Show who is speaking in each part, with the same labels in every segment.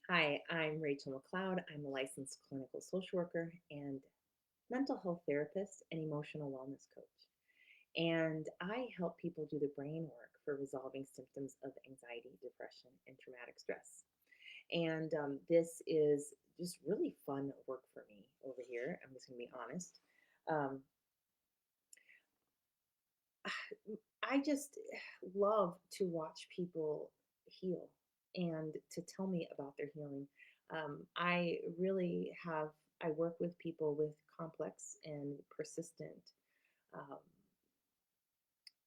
Speaker 1: Hi, I'm Rachel McLeod. I'm a licensed clinical social worker and mental health therapist and emotional wellness coach. And I help people do the brain work for resolving symptoms of anxiety, depression, and traumatic stress. And this is just really fun work for me over here. I'm just going to be honest. Um, I just love to watch people heal and to tell me about their healing. I really have, I work with people with complex and persistent um,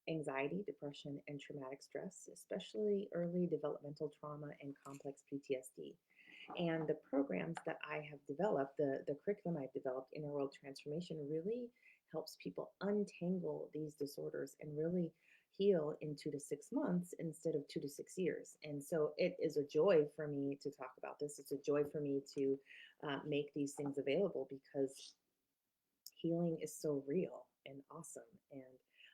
Speaker 1: anxiety, depression, and traumatic stress, especially early developmental trauma and complex PTSD. And the programs that I have developed, the curriculum I've developed, Inner World Transformation, really helps people untangle these disorders and really heal in 2 to 6 months instead of 2 to 6 years. And so it is a joy for me to talk about this. It's a joy for me to make these things available because healing is so real and awesome. And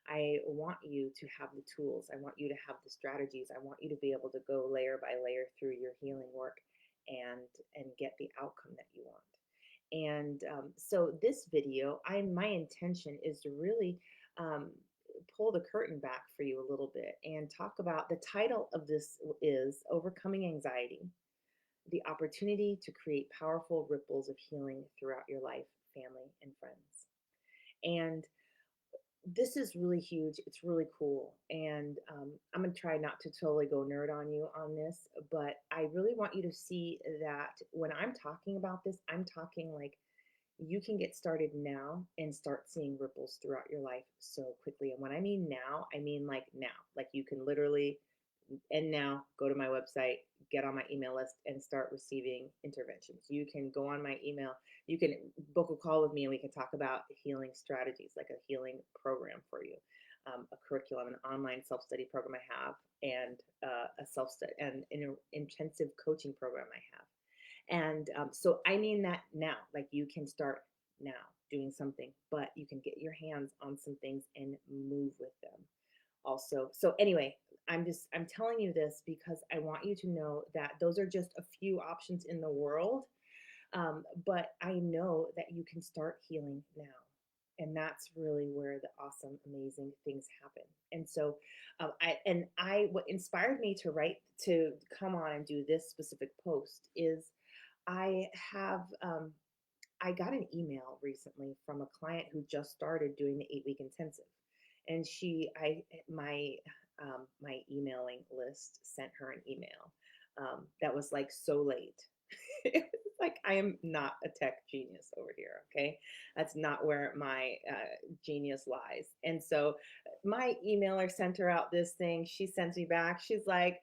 Speaker 1: I want you to have the tools. I want you to have the strategies. I want you to be able to go layer by layer through your healing work and get the outcome that you want. And so this video, my intention is to really um, pull the curtain back for you a little bit and talk about the title of this is Overcoming Anxiety, the opportunity to create powerful ripples of healing throughout your life, family, and friends. And this is really huge. It's really cool. And I'm going to try not to totally go nerd on you on this, but I really want you to see that when I'm talking about this, I'm talking like you can get started now and start seeing ripples throughout your life so quickly. And when I mean now, I mean like now. Like you can literally, and now go to my website, get on my email list, and start receiving interventions. You can go on my email, you can book a call with me, and we can talk about healing strategies, like a healing program for you, a curriculum, an online self study program I have, and a self study and an intensive coaching program I have. And so I mean that now, like you can start now doing something, but you can get your hands on some things and move with them also. So anyway, I'm telling you this because I want you to know that those are just a few options in the world. But I know that you can start healing now. And that's really where the awesome, amazing things happen. And so, what inspired me to write, to come on and do this specific post is I have I got an email recently from a client who just started doing the 8 week intensive, and my emailing list sent her an email that was like so late. It was like I am not a tech genius over here. Okay, that's not where my genius lies. And so my emailer sent her out this thing. She sends me back. She's like,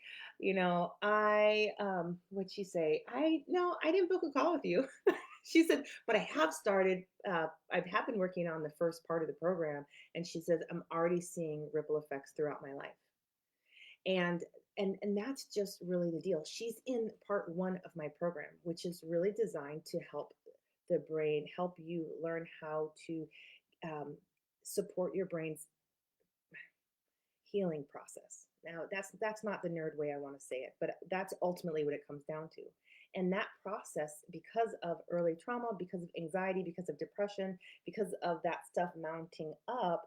Speaker 1: what'd she say? I no, I didn't book a call with you. She said, but I have started. I have been working on the first part of the program, and she says I'm already seeing ripple effects throughout my life, and and that's just really the deal. She's in part one of my program, which is really designed to help the brain, help you learn how to um, support your brain's healing process. Now, that's not the nerd way I want to say it, but that's ultimately what it comes down to. And that process, because of early trauma, because of anxiety, because of depression, because of that stuff mounting up,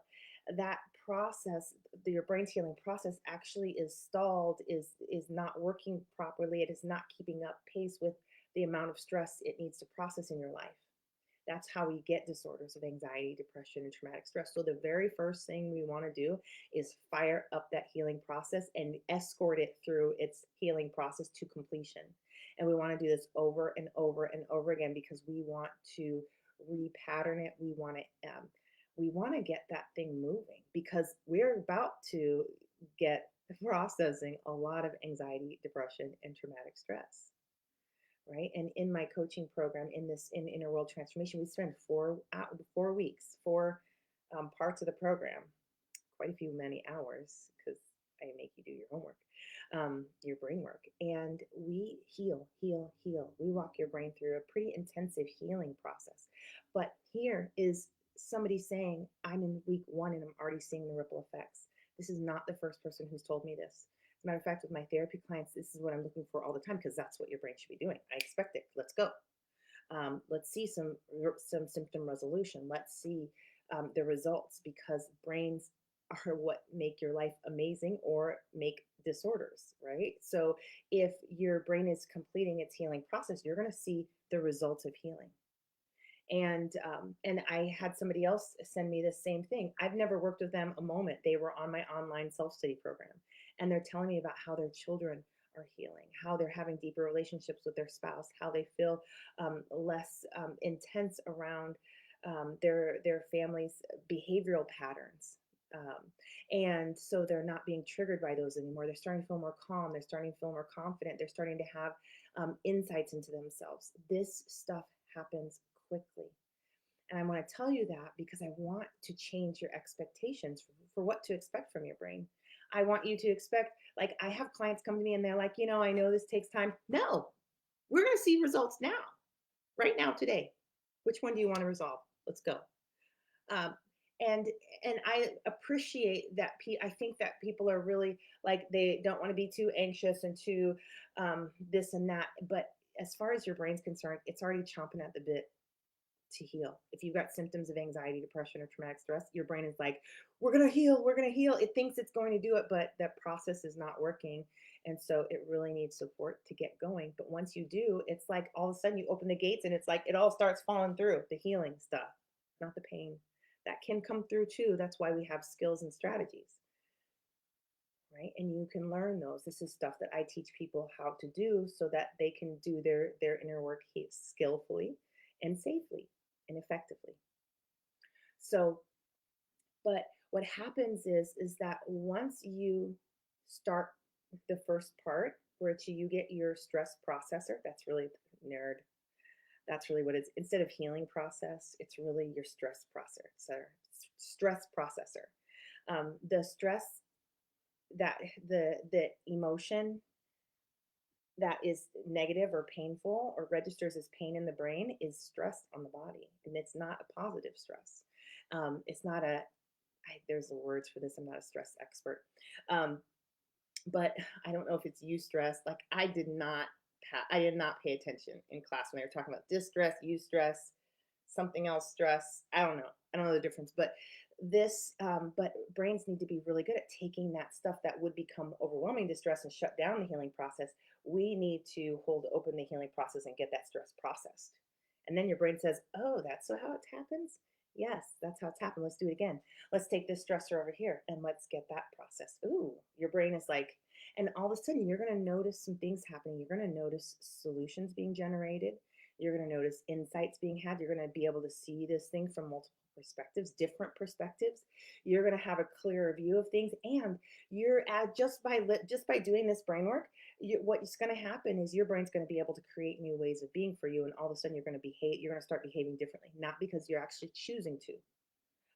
Speaker 1: that process, your brain's healing process, actually is stalled, is not working properly. It is not keeping up pace with the amount of stress it needs to process in your life. That's how we get disorders of anxiety, depression, and traumatic stress. So, the very first thing we want to do is fire up that healing process and escort it through its healing process to completion. And we want to do this over and over and over again because we want to repattern it. We want to get that thing moving because we're about to get processing a lot of anxiety, depression, and traumatic stress, right? And in my coaching program, in Inner World Transformation, we spend 4 weeks, four parts of the program, quite a few many hours because I make you do your homework, your brain work, and we heal, heal, heal. We walk your brain through a pretty intensive healing process. But here is somebody saying, I'm in week one and I'm already seeing the ripple effects. This is not the first person who's told me this. As a matter of fact, with my therapy clients, this is what I'm looking for all the time because that's what your brain should be doing. I expect it. Let's go. Let's see some symptom resolution. Let's see the results, because brains are what make your life amazing or make disorders, right? So if your brain is completing its healing process, you're going to see the results of healing. And I had somebody else send me the same thing. I've never worked with them a moment. They were on my online self-study program, and they're telling me about how their children are healing, how they're having deeper relationships with their spouse, how they feel less intense around their family's behavioral patterns. And so they're not being triggered by those anymore. They're starting to feel more calm. They're starting to feel more confident. They're starting to have insights into themselves. This stuff happens quickly. And I want to tell you that because I want to change your expectations for what to expect from your brain. I want you to expect, like, I have clients come to me and they're like, I know this takes time. No, we're going to see results now, right now, today. Which one do you want to resolve? Let's go. Um, and and I appreciate that. I think that people are really like, they don't want to be too anxious and too this and that. But as far as your brain's concerned, it's already chomping at the bit to heal. If you've got symptoms of anxiety, depression, or traumatic stress, your brain is like, we're going to heal, we're going to heal. It thinks it's going to do it, but that process is not working. And so it really needs support to get going. But once you do, it's like all of a sudden you open the gates and it's like it all starts falling through, the healing stuff, not the pain. That can come through too. That's why we have skills and strategies, right? And you can learn those. This is stuff that I teach people how to do so that they can do their inner work skillfully and safely and effectively. So, but what happens is that once you start the first part, where you get your stress processor, that's really nerd. That's really what it's, instead of healing process, it's really your stress processor. Stress processor. The stress, that the emotion that is negative or painful or registers as pain in the brain is stress on the body, and it's not a positive stress. It's not a, there's words for this. I'm not a stress expert, um, but I don't know if it's eustress. Like, I did not pay attention in class when they were talking about distress, eustress, something else stress. I don't know the difference, but but brains need to be really good at taking that stuff that would become overwhelming distress and shut down the healing process. We need to hold open the healing process and get that stress processed. And then your brain says, oh, that's how it happens. Yes, that's how it's happened. Let's do it again. Let's take this stressor over here and let's get that processed. Ooh, your brain is like, and all of a sudden you're going to notice some things happening. You're going to notice solutions being generated. You're going to notice insights being had. You're going to be able to see this thing from multiple perspectives, different perspectives. You're going to have a clearer view of things, and you're at just by doing this brain work, what's going to happen is your brain's going to be able to create new ways of being for you, and all of a sudden you're going to start behaving differently, not because you're actually choosing to,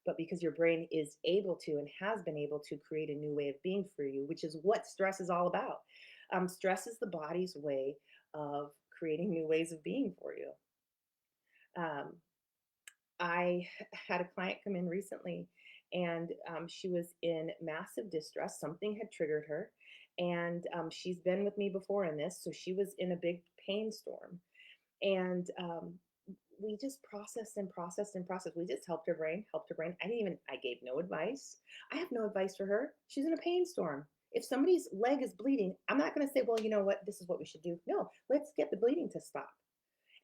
Speaker 1: but because your brain is able to and has been able to create a new way of being for you, which is what stress is all about. Stress is the body's way of creating new ways of being for you. Um, I had a client come in recently, and she was in massive distress. Something had triggered her, and she's been with me before in this, so she was in a big pain storm. And we just processed and processed and processed. We just helped her brain, helped her brain. I gave no advice. I have no advice for her. She's in a pain storm. If somebody's leg is bleeding, I'm not going to say, well, you know what, this is what we should do. No, let's get the bleeding to stop.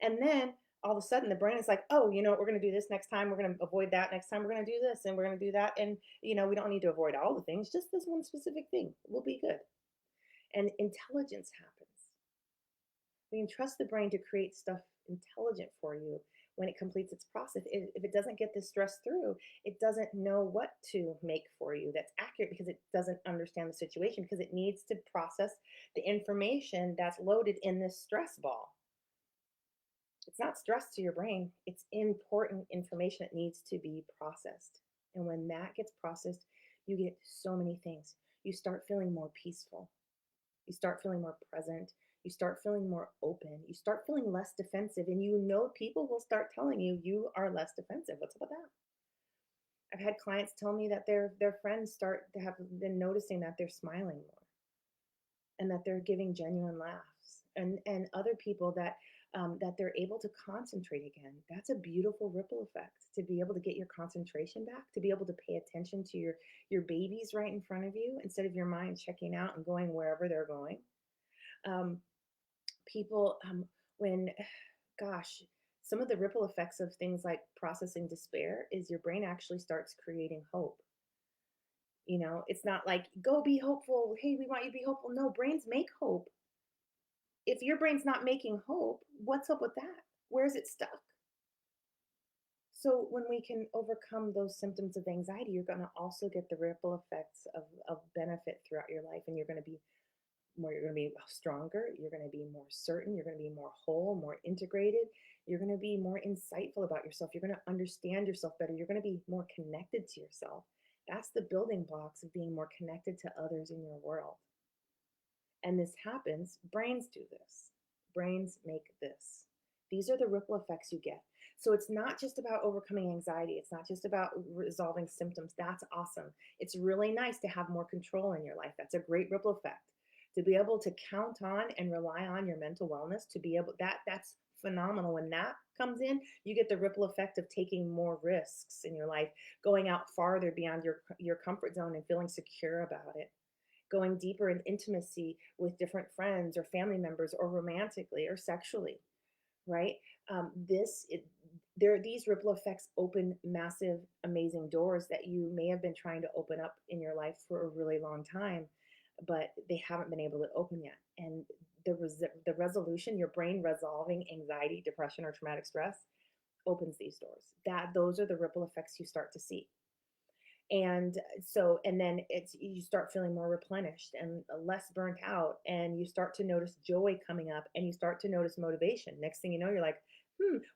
Speaker 1: And then all of a sudden the brain is like, oh, you know what, we're going to do this next time. We're going to avoid that next time. We're going to do this and we're going to do that. And, we don't need to avoid all the things, just this one specific thing will be good. And intelligence happens. We can trust the brain to create stuff intelligent for you when it completes its process. If it doesn't get this stress through, it doesn't know what to make for you that's accurate, because it doesn't understand the situation, because it needs to process the information that's loaded in this stress ball. It's not stress to your brain. It's important information that needs to be processed. And when that gets processed, you get so many things. You start feeling more peaceful. You start feeling more present. You start feeling more open. You start feeling less defensive. And people will start telling you you are less defensive. What's up with that? I've had clients tell me that their friends start to have been noticing that they're smiling more. and that they're giving genuine laughs, and other people that that they're able to concentrate again. That's a beautiful ripple effect, to be able to get your concentration back, to be able to pay attention to your babies right in front of you instead of your mind checking out and going wherever they're going. Um, people when gosh, some of the ripple effects of things like processing despair is your brain actually starts creating hope. You know, it's not like go be hopeful, hey, we want you to be hopeful. No, brains make hope. If your brain's not making hope, what's up with that? Where's it stuck? So when we can overcome those symptoms of anxiety, you're going to also get the ripple effects of benefit throughout your life, and you're going to be stronger, you're going to be more certain, you're going to be more whole, more integrated, you're going to be more insightful about yourself, you're going to understand yourself better, you're going to be more connected to yourself. That's the building blocks of being more connected to others in your world. And this happens, brains do this. Brains make this. These are the ripple effects you get. So it's not just about overcoming anxiety. It's not just about resolving symptoms. That's awesome. It's really nice to have more control in your life. That's a great ripple effect. To be able to count on and rely on your mental wellness, to be able that's phenomenal. When that comes in, you get the ripple effect of taking more risks in your life, going out farther beyond your comfort zone and feeling secure about it, going deeper in intimacy with different friends or family members, or romantically or sexually, right? This it, there these ripple effects open massive, amazing doors that you may have been trying to open up in your life for a really long time, but they haven't been able to open yet. And the resolution, your brain resolving anxiety, depression, or traumatic stress, opens these doors. Those are the ripple effects you start to see. And so, and then it's you start feeling more replenished and less burnt out, and you start to notice joy coming up, and you start to notice motivation. Next thing you know, you're like,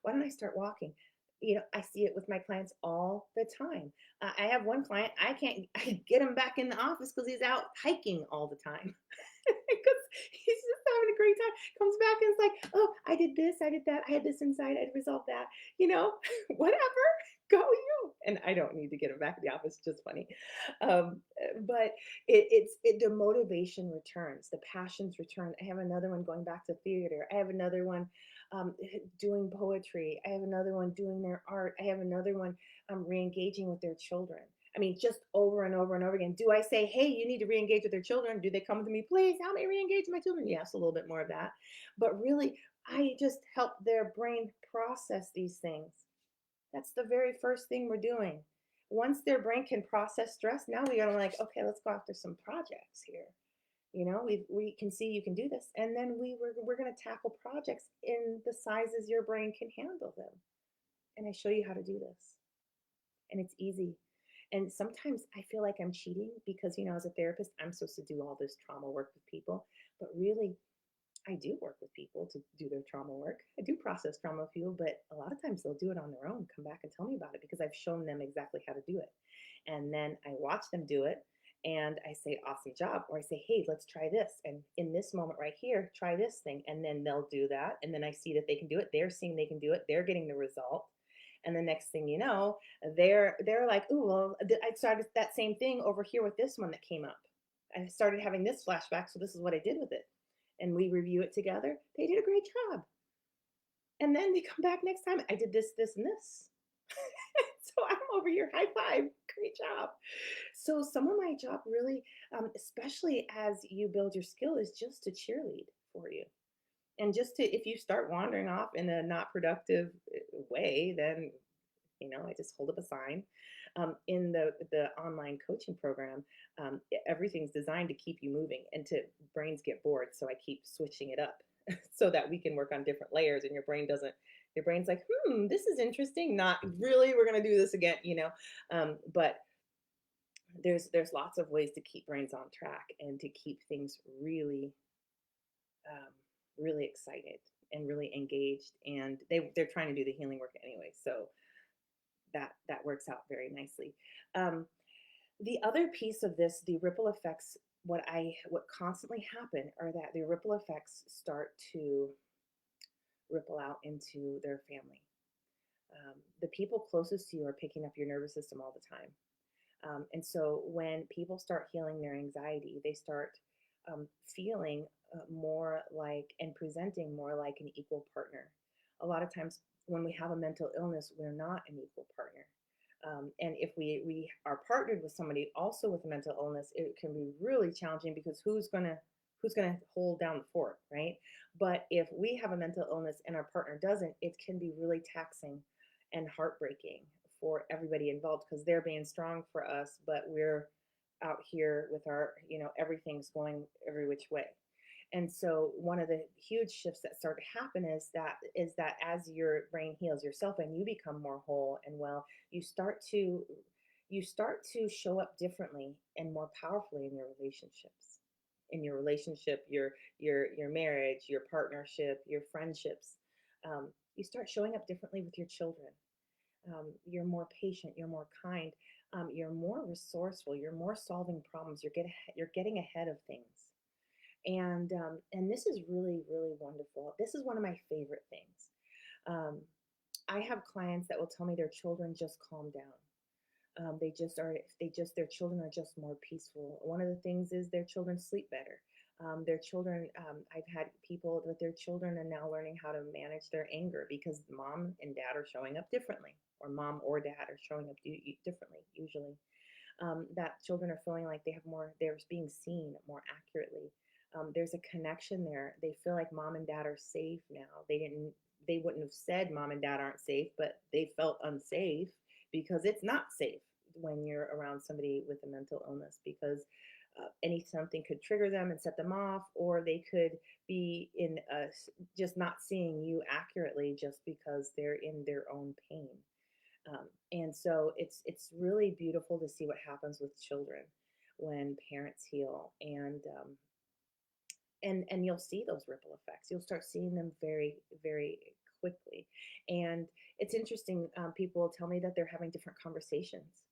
Speaker 1: why don't I start walking? You know, I see it with my clients all the time. I have one client, I can't I get him back in the office because he's out hiking all the time. Because he's just having a great time. Comes back and it's like, oh, I did this, I did that, I had this inside, I resolved that, you know, whatever, go you. And I don't need to get him back in the office, just funny. But the motivation returns, the passions return. I have another one going back to theater. I have another one doing poetry. I have another one doing their art. I have another one re-engaging with their children. I mean, just over and over and over again. Do I say, hey, you need to re-engage with their children? Do they come to me, please help me re-engage with my children? Yes, a little bit more of that. But really, I just help their brain process these things. That's the very first thing we're doing. Once their brain can process stress, now we are like, okay, let's go after some projects here. You know, we can see you can do this. And then we're going to tackle projects in the sizes your brain can handle them. And I show you how to do this. And it's easy. And sometimes I feel like I'm cheating because, you know, as a therapist, I'm supposed to do all this trauma work with people. But really, I do work with people to do their trauma work. I do process trauma with people, but a lot of times they'll do it on their own, come back and tell me about it because I've shown them exactly how to do it. And then I watch them do it and I say, awesome job. Or I say, hey, let's try this. And in this moment right here, try this thing. And then they'll do that. And then I see that they can do it. They're seeing they can do it. They're getting the result. And the next thing you know, they're like, "Ooh, well, I started that same thing over here with this one that came up. I started having this flashback, so this is what I did with it." And we review it together. They did a great job. And then they come back next time. I did this, this, and this. So I'm over here. High five. Great job. So some of my job really, especially as you build your skill, is just to cheerlead for you. And just to, if you start wandering off in a not productive way, then I just hold up a sign. In the online coaching program, everything's designed to keep you moving and to brains get bored. So I keep switching it up so that we can work on different layers, and your brain's like, this is interesting. Not really. We're gonna do this again, but there's lots of ways to keep brains on track and to keep things really um, really excited and really engaged, and they're trying to do the healing work anyway, so that works out very nicely. Um, the other piece of this, the ripple effects, what constantly happen are that the ripple effects start to ripple out into their family. The people closest to you are picking up your nervous system all the time. And so when people start healing their anxiety, they start feeling more like and presenting more like an equal partner. A lot of times when we have a mental illness, we're not an equal partner. And if we are partnered with somebody also with a mental illness, it can be really challenging because who's gonna hold down the fort, right? But if we have a mental illness and our partner doesn't, it can be really taxing and heartbreaking for everybody involved because they're being strong for us, but we're out here with our, everything's going every which way. And so one of the huge shifts that start to happen is that as your brain heals yourself and you become more whole and well, you start to show up differently and more powerfully in your relationships. In your relationship, your marriage, your partnership, your friendships. You start showing up differently with your children. You're more patient, you're more kind, you're more resourceful, you're more solving problems, you're getting ahead of things. And this is really, really wonderful. This is one of my favorite things. Um, I have clients that will tell me their children just calm down. Their children are just more peaceful. One of the things is their children sleep better. Their children, I've had people that their children are now learning how to manage their anger because mom and dad are showing up differently, or mom or dad are showing up differently, usually. That children are feeling like they're being seen more accurately. There's a connection there. They feel like mom and dad are safe now. They wouldn't have said mom and dad aren't safe, but they felt unsafe because it's not safe when you're around somebody with a mental illness because any something could trigger them and set them off, or they could be just not seeing you accurately just because they're in their own pain. And so it's really beautiful to see what happens with children when parents heal, and you'll see those ripple effects. You'll start seeing them very, very quickly. And it's interesting. People tell me that they're having different conversations,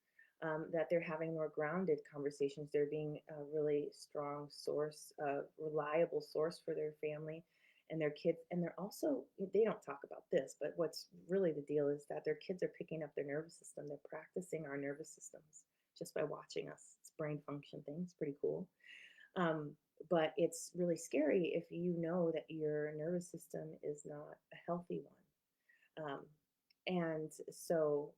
Speaker 1: that they're having more grounded conversations. They're being a really strong source, a reliable source for their family and their kids. And they don't talk about this, but what's really the deal is that their kids are picking up their nervous system. They're practicing our nervous systems just by watching us. It's brain function thing. It's pretty cool. Um, but it's really scary if you know that your nervous system is not a healthy one. And so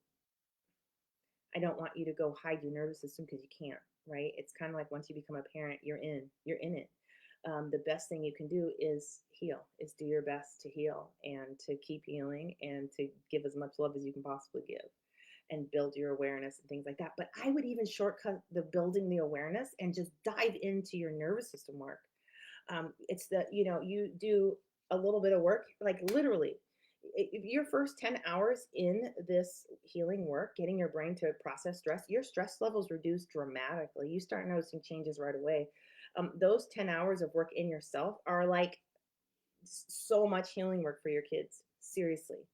Speaker 1: I don't want you to go hide your nervous system because you can't, right? It's kind of like once you become a parent, you're in it. The best thing you can do is heal, is do your best to heal and to keep healing and to give as much love as you can possibly give and build your awareness and things like that. But I would even shortcut the building the awareness and just dive into your nervous system work. It's you do a little bit of work, like literally. If your first 10 hours in this healing work, getting your brain to process stress, your stress levels reduce dramatically. You start noticing changes right away. Those 10 hours of work in yourself are like so much healing work for your kids. Seriously.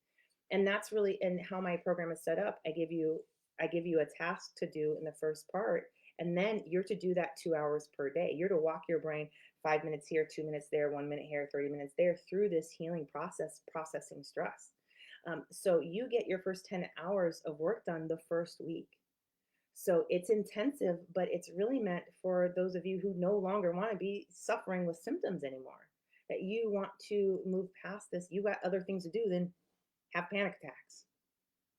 Speaker 1: And that's really and how my program is set up. I give you a task to do in the first part, and then you're to do that 2 hours per day. You're to walk your brain 5 minutes here, 2 minutes there, 1 minute here, 30 minutes there through this healing process, processing stress. So you get your first 10 hours of work done the first week. So it's intensive, but it's really meant for those of you who no longer want to be suffering with symptoms anymore. That you want to move past this. You got other things to do than have panic attacks,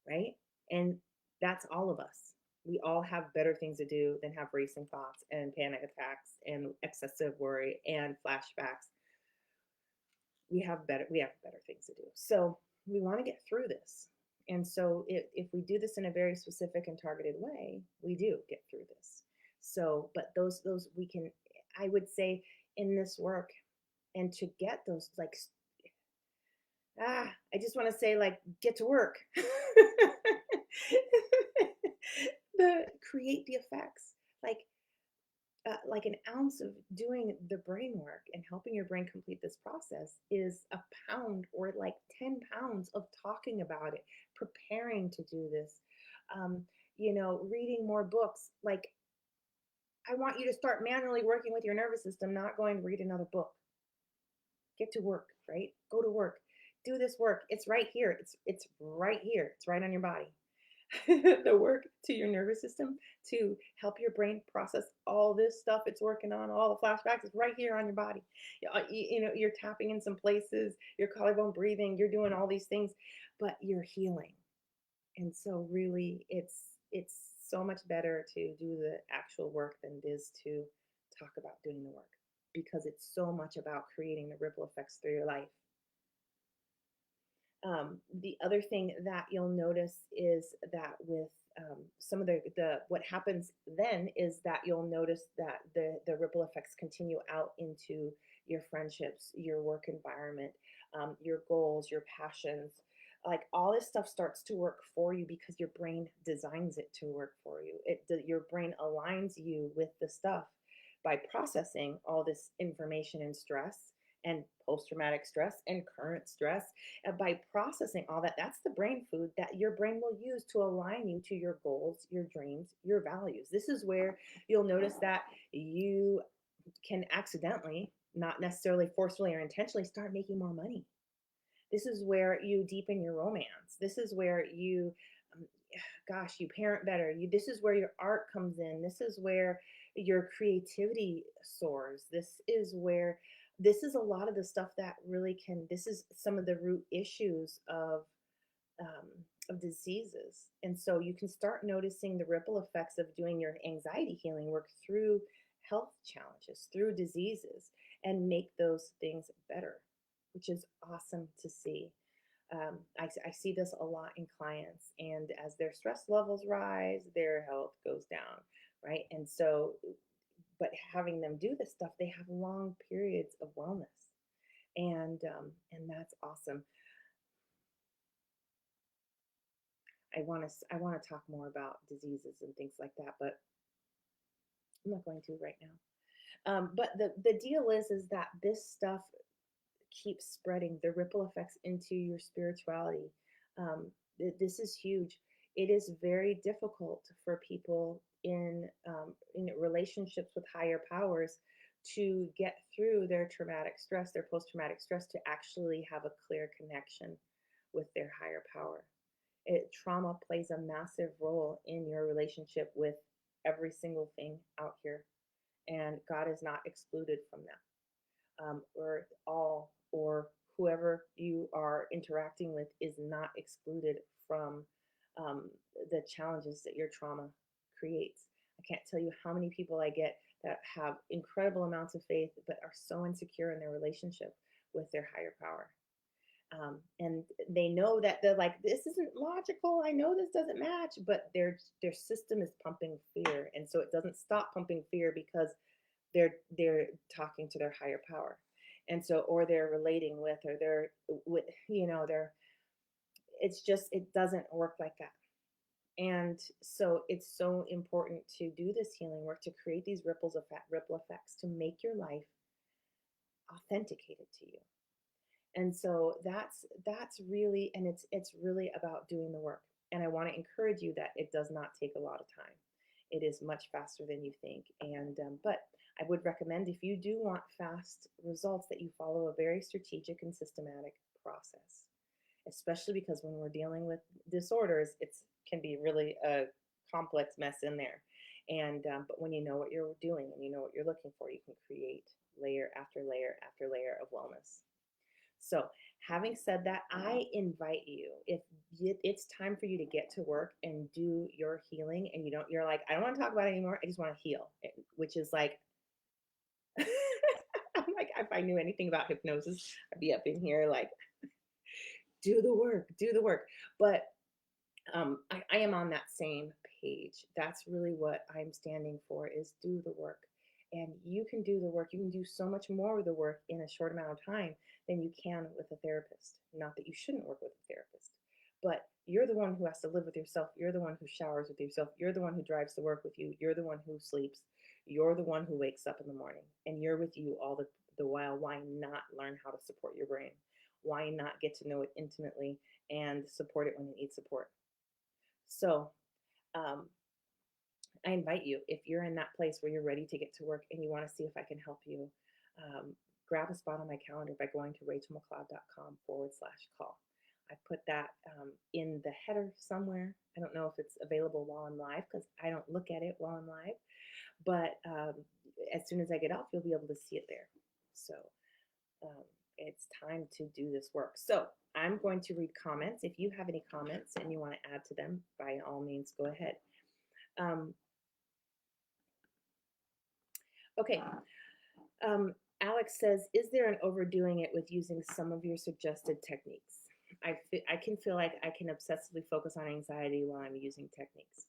Speaker 1: right? And that's all of us. We all have better things to do than have racing thoughts and panic attacks and excessive worry and flashbacks. We have better things to do. So we want to get through this. And so if we do this in a very specific and targeted way, we do get through this. So, but those we can, I would say, in this work, and to get those like I just want to say, like, get to work. the Create the effects, like an ounce of doing the brain work and helping your brain complete this process is a pound or like 10 pounds of talking about it, preparing to do this, reading more books. Like, I want you to start manually working with your nervous system, not going to read another book. Get to work, right? Go to work. Do this work. It's right here. It's right here. It's right on your body. the work to your nervous system to help your brain process all this stuff it's working on, all the flashbacks is right here on your body. You know, you're tapping in some places, your collarbone breathing, you're doing all these things, but you're healing. And so really it's so much better to do the actual work than it is to talk about doing the work, because it's so much about creating the ripple effects through your life. The other thing that you'll notice is that with some of the what happens then is that you'll notice that the ripple effects continue out into your friendships, your work environment, your goals, your passions. Like all this stuff starts to work for you because your brain designs it to work for you. Your brain aligns you with the stuff by processing all this information and stress and post-traumatic stress and current stress. And by processing all that, that's the brain food that your brain will use to align you to your goals, your dreams, your values. This is where you'll notice that you can accidentally, not necessarily forcefully or intentionally, start making more money. This is where you deepen your romance. This is where you, um, gosh, you parent better. This is where your art comes in. This is where your creativity soars. This is a lot of the stuff that really can, this is some of the root issues um, of diseases. And so you can start noticing the ripple effects of doing your anxiety healing work through health challenges, through diseases, and make those things better, which is awesome to see. I see this a lot in clients, and as their stress levels rise, their health goes down, right? And so, but having them do this stuff, they have long periods of wellness, and that's awesome. I want to talk more about diseases and things like that, but I'm not going to right now. But the deal is that this stuff keeps spreading the ripple effects into your spirituality. This is huge. It is very difficult for people in relationships with higher powers to get through their traumatic stress, their post traumatic stress, to actually have a clear connection with their higher power. Trauma plays a massive role in your relationship with every single thing out here, and God is not excluded from that. Or all, or whoever you are interacting with is not excluded from um, the challenges that your trauma creates. I can't tell you how many people I get that have incredible amounts of faith but are so insecure in their relationship with their higher power. And they know that they're like, this isn't logical. I know this doesn't match, but their system is pumping fear, and so it doesn't stop pumping fear because they're talking to their higher power, and so or they're relating with, or they're with, they're. It's just it doesn't work like that. And so it's so important to do this healing work to create these ripple effects to make your life authenticated to you. And so that's really, and it's really about doing the work. And I want to encourage you that it does not take a lot of time. It is much faster than you think. And but I would recommend, if you do want fast results, that you follow a very strategic and systematic process, especially because when we're dealing with disorders, it's can be really a complex mess in there. And but when you know what you're doing and you know what you're looking for, you can create layer after layer after layer of wellness. So, having said that, I invite you, if it's time for you to get to work and do your healing, and you're like, I don't want to talk about it anymore. I just want to heal, which is like, I'm like, if I knew anything about hypnosis, I'd be up in here like, do the work, do the work. But I am on that same page. That's really what I'm standing for, is do the work. And you can do the work. You can do so much more of the work in a short amount of time than you can with a therapist. Not that you shouldn't work with a therapist, but you're the one who has to live with yourself. You're the one who showers with yourself. You're the one who drives to work with you. You're the one who sleeps. You're the one who wakes up in the morning, and you're with you all the while. Why not learn how to support your brain? Why not get to know it intimately and support it when you need support? So, um, I invite you, if you're in that place where you're ready to get to work and you want to see if I can help you, um, grab a spot on my calendar by going to rachelmccleod.com/call. I put that in the header somewhere. I don't know if it's available while I'm live because I don't look at it while I'm live. But as soon as I get off, you'll be able to see it there. So um, it's time to do this work. So I'm going to read comments. If you have any comments and you want to add to them, by all means, go ahead. Um, okay. Alex says, is there an overdoing it with using some of your suggested techniques? I can feel like I can obsessively focus on anxiety while I'm using techniques.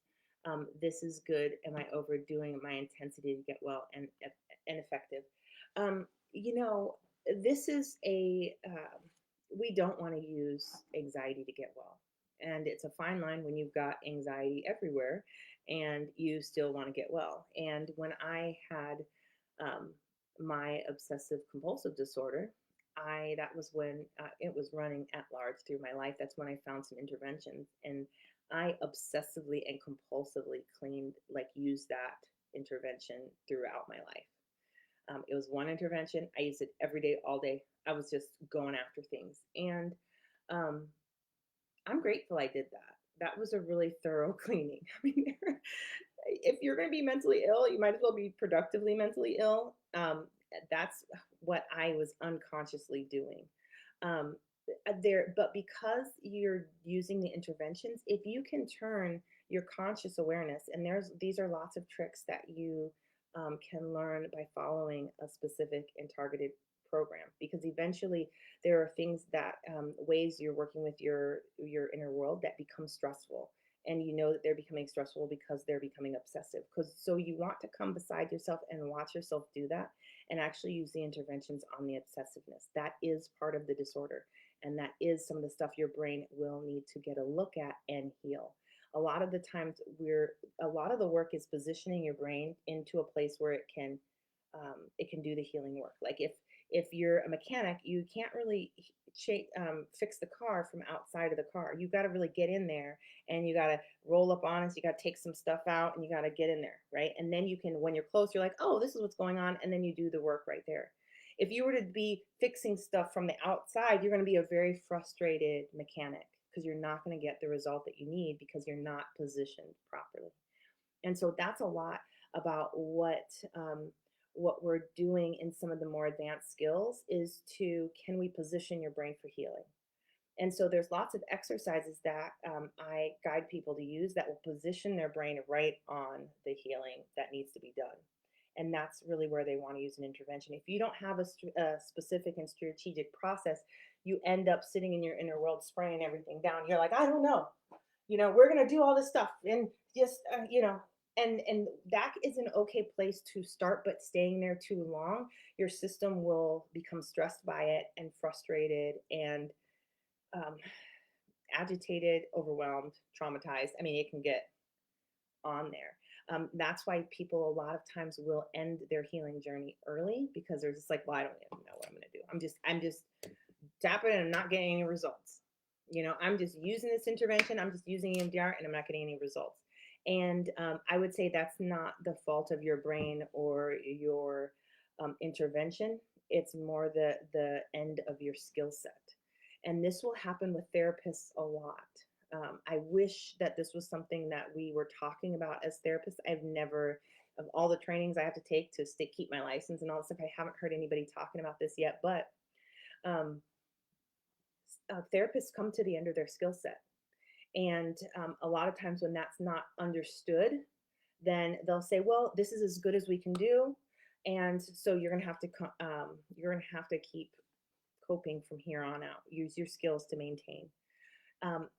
Speaker 1: This is good. Am I overdoing my intensity to get well and effective? You know, this is we don't want to use anxiety to get well. And it's a fine line when you've got anxiety everywhere and you still want to get well. And when I had um, my obsessive compulsive disorder, that was when it was running at large through my life. That's when I found some interventions, and I obsessively and compulsively used that intervention throughout my life. It was one intervention. I used it every day, all day. I was just going after things, and um, I'm grateful I did that. That was a really thorough cleaning. I mean, if you're going to be mentally ill, you might as well be productively mentally ill. That's what I was unconsciously doing. Um, but because you're using the interventions, if you can turn your conscious awareness, and these are lots of tricks that you can learn by following a specific and targeted program, because eventually there are things that ways you're working with your inner world that become stressful, and you know that they're becoming stressful because they're becoming obsessive. Because so you want to come beside yourself and watch yourself do that, and actually use the interventions on the obsessiveness. That is part of the disorder, and that is some of the stuff your brain will need to get a look at and heal. A lot of the times, a lot of the work is positioning your brain into a place where it can do the healing work. Like if you're a mechanic, you can't really fix the car from outside of the car. You got to really get in there, and you got to roll up on it. So you got to take some stuff out, and you got to get in there, right? And then you can, when you're close, you're like, oh, this is what's going on, and then you do the work right there. If you were to be fixing stuff from the outside, you're going to be a very frustrated mechanic because you're not going to get the result that you need because you're not positioned properly. And so that's a lot about what we're doing in some of the more advanced skills is to, can we position your brain for healing? And so there's lots of exercises that I guide people to use that will position their brain right on the healing that needs to be done. And that's really where they want to use an intervention. If you don't have a specific and strategic process, you end up sitting in your inner world spraying everything down. You're like, I don't know, we're going to do all this stuff and just and that is an okay place to start, but staying there too long, your system will become stressed by it and frustrated and um, agitated, overwhelmed, traumatized. I mean, it can get on there. That's why people a lot of times will end their healing journey early, because they're just like, well, I don't even know what I'm going to do. I'm just tapping and I'm not getting any results. I'm just using this intervention. I'm just using EMDR and I'm not getting any results. And I would say that's not the fault of your brain or your intervention. It's more the end of your skill set. And this will happen with therapists a lot. I wish that this was something that we were talking about as therapists. I've never, of all the trainings I have to take to keep my license and all this stuff, I haven't heard anybody talking about this yet. But um, therapists come to the end of their skill set. And a lot of times when that's not understood, then they'll say, well, this is as good as we can do. And so you're going to have to, you're going to have to keep coping from here on out. Use your skills to maintain. Um,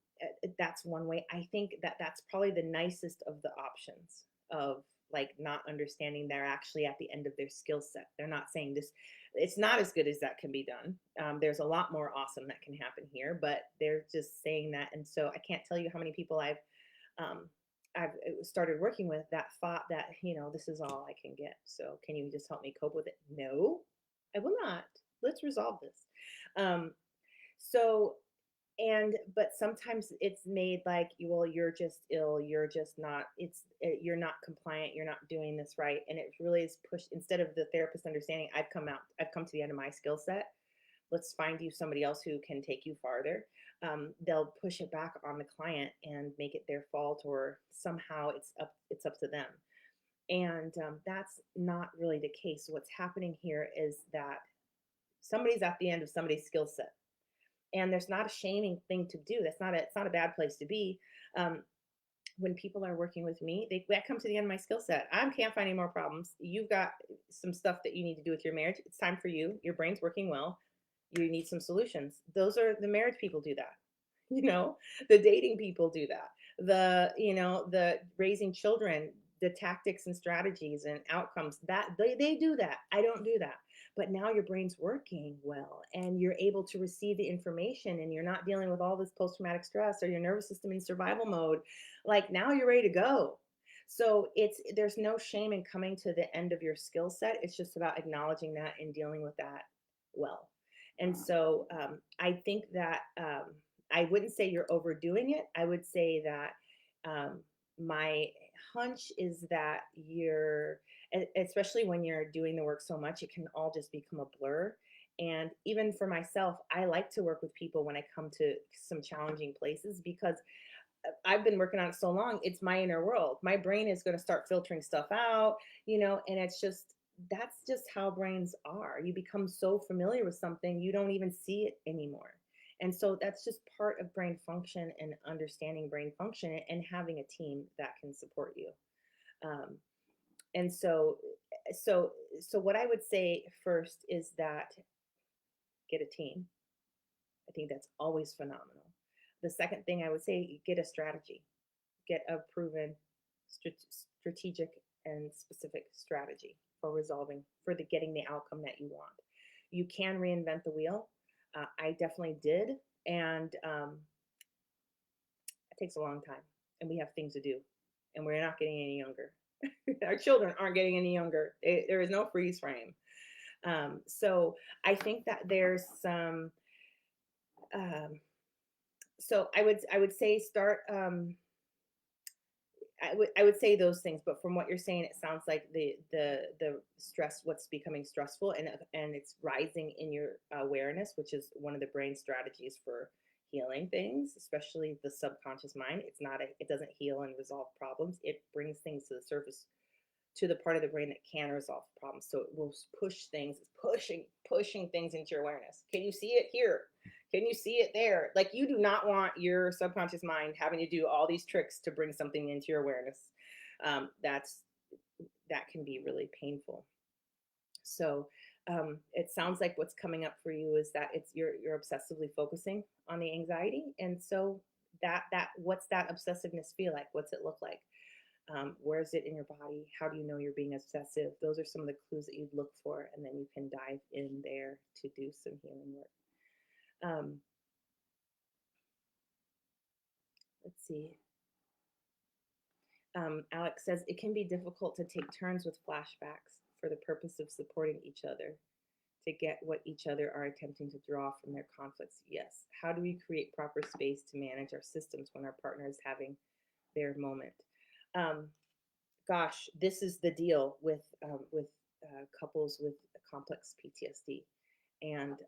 Speaker 1: that's one way. I think that that's probably the nicest of the options of like not understanding they're actually at the end of their skill set. They're not saying this, it's not as good as that can be done. There's a lot more awesome that can happen here, but they're just saying that. And so I can't tell you how many people um, I've started working with that thought that, this is all I can get. So can you just help me cope with it? No, I will not. Let's resolve this. So but sometimes it's made like, well, you're just ill, you're just not, you're not compliant, you're not doing this right. And it really is pushed, instead of the therapist understanding, I've come to the end of my skill set. let's find you somebody else who can take you farther. They'll push it back on the client and make it their fault, or somehow it's up to them. And that's not really the case. What's happening here is that somebody's at the end of somebody's skill set, and there's not a shaming thing to do. It's not a bad place to be. Um, when people are working with me, they come to the end of my skill set. I can't find any more problems. You've got some stuff that you need to do with your marriage. It's time for you. Your brain's working well. You need some solutions. Those are the marriage people do that. You know, the dating people do that. The raising children, the tactics and strategies and outcomes, that they do that. I don't do that. But now your brain's working well and you're able to receive the information, and you're not dealing with all this post-traumatic stress or your nervous system in survival mode. Like, now you're ready to go. So there's no shame in coming to the end of your skill set. It's just about acknowledging that and dealing with that well. And so I think that I wouldn't say you're overdoing it. I would say that my hunch is that especially when you're doing the work so much, it can all just become a blur. And even for myself, I like to work with people when I come to some challenging places, because I've been working on it so long, it's my inner world. My brain is going to start filtering stuff out, and that's just how brains are. You become so familiar with something, you don't even see it anymore. And so that's just part of brain function, and understanding brain function and having a team that can support you. Um, and so what I would say first is that get a team. I think that's always phenomenal. The second thing I would say, get a strategy, get a proven strategic and specific strategy for getting the outcome that you want. You can reinvent the wheel. I definitely did, and it takes a long time, and we have things to do, and we're not getting any younger. Our children aren't getting any younger. There is no freeze frame. So I think that there's some. So I would say start. I would say those things, but from what you're saying, it sounds like the stress, what's becoming stressful, and it's rising in your awareness, which is one of the brain strategies for healing things, especially the subconscious mind. It doesn't heal and resolve problems. It brings things to the surface, to the part of the brain that can resolve problems. So it will push things, it's pushing things into your awareness. Can you see it here? Can you see it there? Like, you do not want your subconscious mind having to do all these tricks to bring something into your awareness. That can be really painful. So it sounds like what's coming up for you is that you're obsessively focusing on the anxiety, and so that what's that obsessiveness feel like? What's it look like? Where is it in your body? How do you know you're being obsessive? Those are some of the clues that you'd look for, and then you can dive in there to do some healing work. Let's see. Alex says it can be difficult to take turns with flashbacks for the purpose of supporting each other to get what each other are attempting to draw from their conflicts. Yes. How do we create proper space to manage our systems when our partner is having their moment? Gosh, this is the deal with couples with complex PTSD, and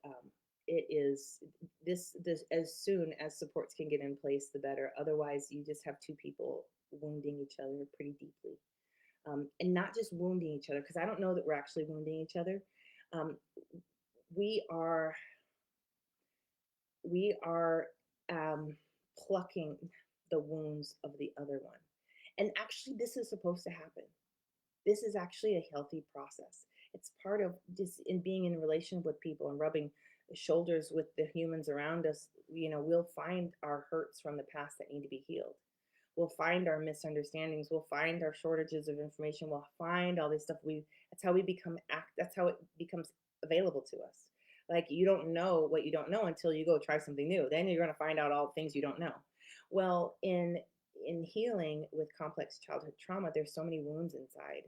Speaker 1: it is this as soon as supports can get in place, the better. Otherwise, you just have two people wounding each other pretty deeply, and not just wounding each other, because I don't know that we're actually wounding each other. Um, we are we are plucking the wounds of the other one, and actually, this is supposed to happen. This is actually a healthy process. It's part of just in being in a relation with people and rubbing shoulders with the humans around us. We'll find our hurts from the past that need to be healed. We'll find our misunderstandings. We'll find our shortages of information. We'll find all this stuff. That's how we become That's how it becomes available to us. Like, you don't know what you don't know until you go try something new. Then you're going to find out all the things you don't know. Well, in healing with complex childhood trauma, there's so many wounds inside.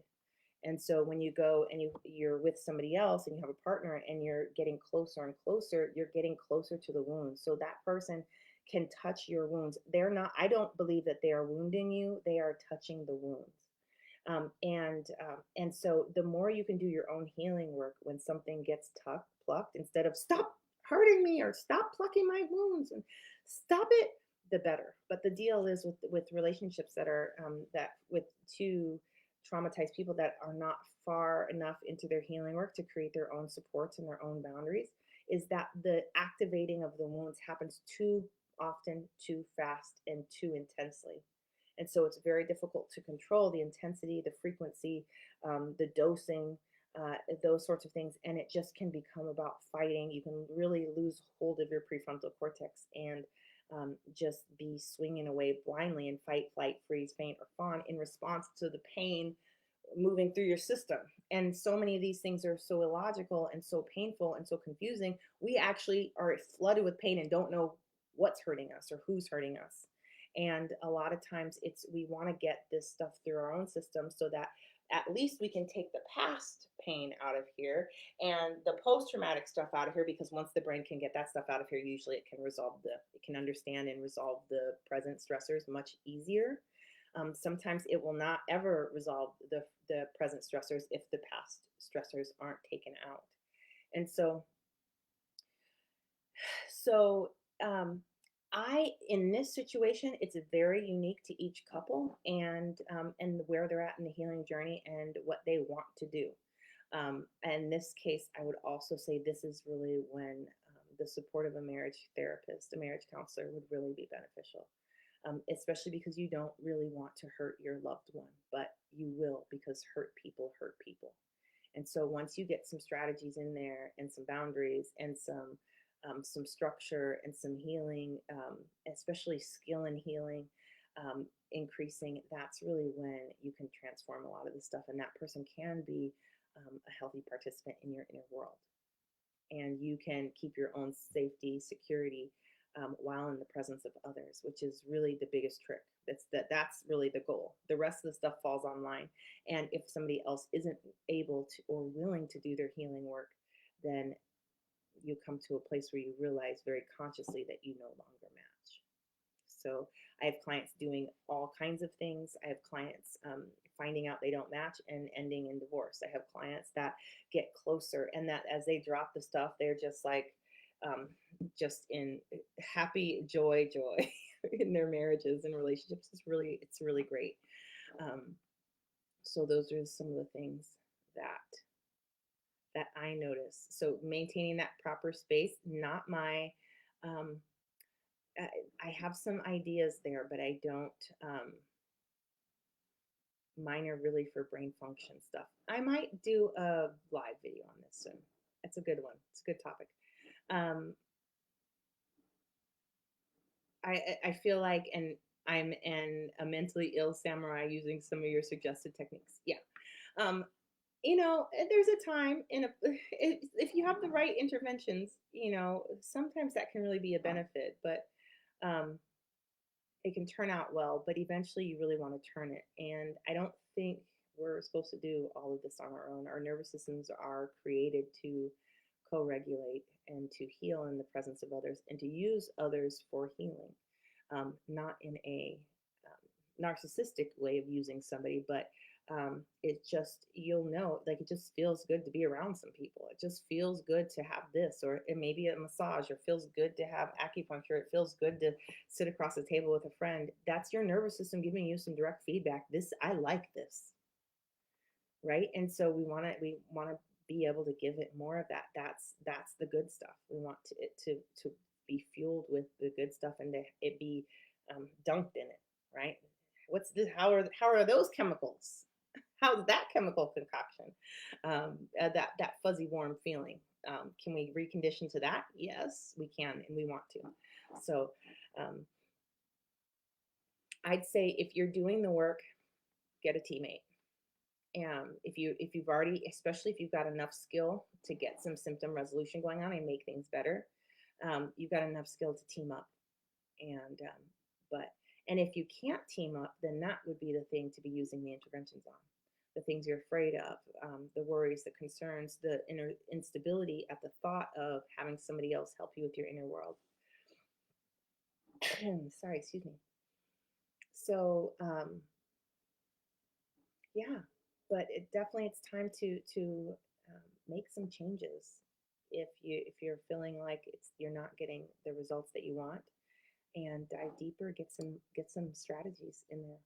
Speaker 1: And so when you go and you're with somebody else and you have a partner and you're getting closer and closer, you're getting closer to the wounds. So that person can touch your wounds. I don't believe that they are wounding you. They are touching the wounds. And so the more you can do your own healing work, when something gets plucked, instead of stop, hurting me, or stop plucking my wounds and stop it, the better. But the deal is with relationships that are that with two traumatized people that are not far enough into their healing work to create their own supports and their own boundaries, is that the activating of the wounds happens too often, too fast, and too intensely. And so it's very difficult to control the intensity, the frequency, the dosing, those sorts of things. And it just can become about fighting. You can really lose hold of your prefrontal cortex and just be swinging away blindly in fight, flight, freeze, faint, or fawn in response to the pain moving through your system. And so many of these things are so illogical and so painful and so confusing. We actually are flooded with pain and don't know what's hurting us or who's hurting us. And a lot of times it's we want to get this stuff through our own system so that at least we can take the past pain out of here and the post-traumatic stuff out of here, because once the brain can get that stuff out of here, usually it can understand and resolve the present stressors much easier. Sometimes it will not ever resolve the present stressors if the past stressors aren't taken out. And so um, I, in this situation, it's very unique to each couple and where they're at in the healing journey and what they want to do. In this case, I would also say this is really when the support of a marriage therapist, a marriage counselor, would really be beneficial. Especially because you don't really want to hurt your loved one, but you will, because hurt people. And so once you get some strategies in there and some boundaries and some structure and some healing, especially skill in healing, increasing, that's really when you can transform a lot of this stuff. And that person can be a healthy participant in your inner world. And you can keep your own safety, security, while in the presence of others, which is really the biggest trick. That's really the goal. The rest of the stuff falls online. And if somebody else isn't able to or willing to do their healing work, then you come to a place where you realize very consciously that you no longer match. So I have clients doing all kinds of things. I have clients finding out they don't match and ending in divorce. I have clients that get closer and that as they drop the stuff, they're just like, just in happy joy in their marriages and relationships. It's really great. Um, so those are some of the things that I notice. So maintaining that proper space, not my um, I have some ideas there, but I don't. Mine are really for brain function stuff. I might do a live video on this soon. It's a good one. It's a good topic. Um, I feel like, and a mentally ill samurai using some of your suggested techniques. Yeah. Um, there's a time if you have the right interventions, sometimes that can really be a benefit, but um, it can turn out well, but eventually you really want to turn it. And I don't think we're supposed to do all of this on our own. Our nervous systems are created to co-regulate and to heal in the presence of others and to use others for healing, not in a narcissistic way of using somebody, but it just, like it just feels good to be around some people. It just feels good to have this, or it may be a massage, or feels good to have acupuncture. It feels good to sit across the table with a friend. That's your nervous system giving you some direct feedback. I like this, right? And so we want to be able to give it more of that. That's the good stuff. We want it to be fueled with the good stuff and to it be dunked in it, right? What's this? How are those chemicals? How's that chemical concoction? That fuzzy warm feeling. Can we recondition to that? Yes, we can, and we want to. So um, I'd say if you're doing the work, get a teammate. If you've already, especially if you've got enough skill to get some symptom resolution going on and make things better, you've got enough skill to team up. And but and if you can't team up, then that would be the thing to be using the interventions on. The things you're afraid of, the worries, the concerns, the inner instability at the thought of having somebody else help you with your inner world. Sorry, excuse me. So yeah, but it's time to make some changes if you're feeling like you're not getting the results that you want, and dive deeper, get some strategies in there.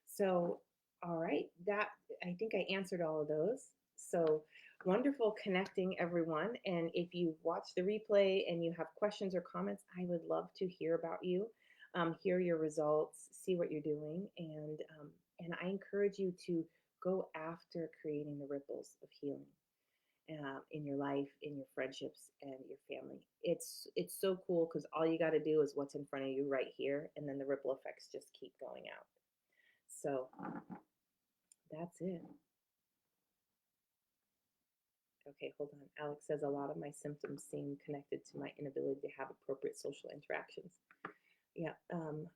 Speaker 1: So, all right, that I think I answered all of those. So wonderful connecting, everyone. And if you watch the replay and you have questions or comments, I would love to hear about you, hear your results, see what you're doing, and I encourage you to go after creating the ripples of healing in your life, in your friendships, and your family. It's so cool because all you got to do is what's in front of you right here, and then the ripple effects just keep going out. So that's it. Okay, hold on. Alex says a lot of my symptoms seem connected to my inability to have appropriate social interactions. Yeah,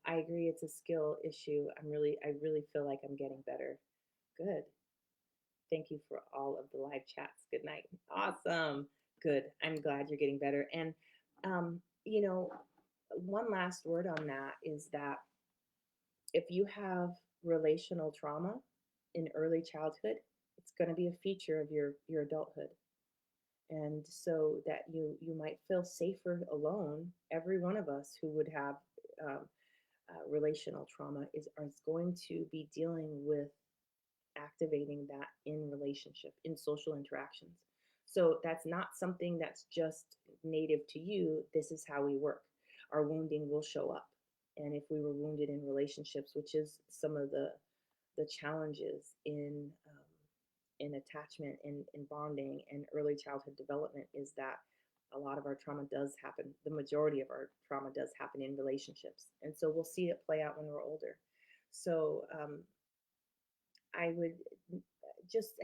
Speaker 1: I agree. It's a skill issue. I really feel like I'm getting better. Good. Thank you for all of the live chats. Good night. Awesome. Good. I'm glad you're getting better. And, you know, one last word on that is that if you have relational trauma in early childhood, it's going to be a feature of your adulthood. And so that you might feel safer alone. Every one of us who would have um, relational trauma is going to be dealing with activating that in relationship, in social interactions. So that's not something that's just native to you. This is how we work. Our wounding will show up. And if we were wounded in relationships, which is some of the challenges in attachment, in bonding, and early childhood development, is that a lot of our trauma does happen. The majority of our trauma does happen in relationships, and so we'll see it play out when we're older. So I would just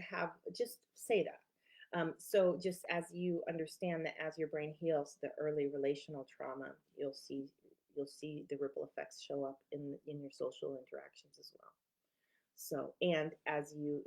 Speaker 1: say that. So just as you understand that as your brain heals the early relational trauma, you'll see the ripple effects show up in your social interactions as well. So, and as you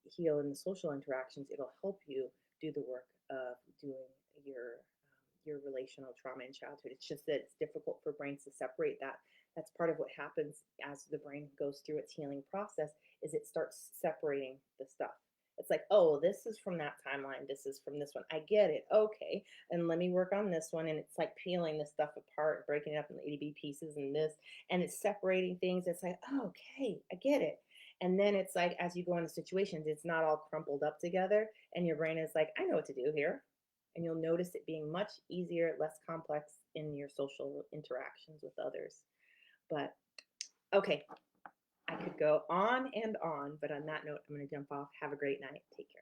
Speaker 1: heal in the social interactions, it'll help you do the work of doing your relational trauma in childhood. It's just that it's difficult for brains to separate that. That's part of what happens as the brain goes through its healing process, is it starts separating the stuff. It's like, oh, this is from that timeline. This is from this one. I get it. Okay. And let me work on this one. And it's like peeling this stuff apart, breaking it up into ADB pieces and this, and it's separating things. It's like, oh, okay, I get it. And then it's like, as you go into situations, it's not all crumpled up together. And your brain is like, I know what to do here. And you'll notice it being much easier, less complex in your social interactions with others. But okay, I could go on and on. But on that note, I'm going to jump off. Have a great night. Take care.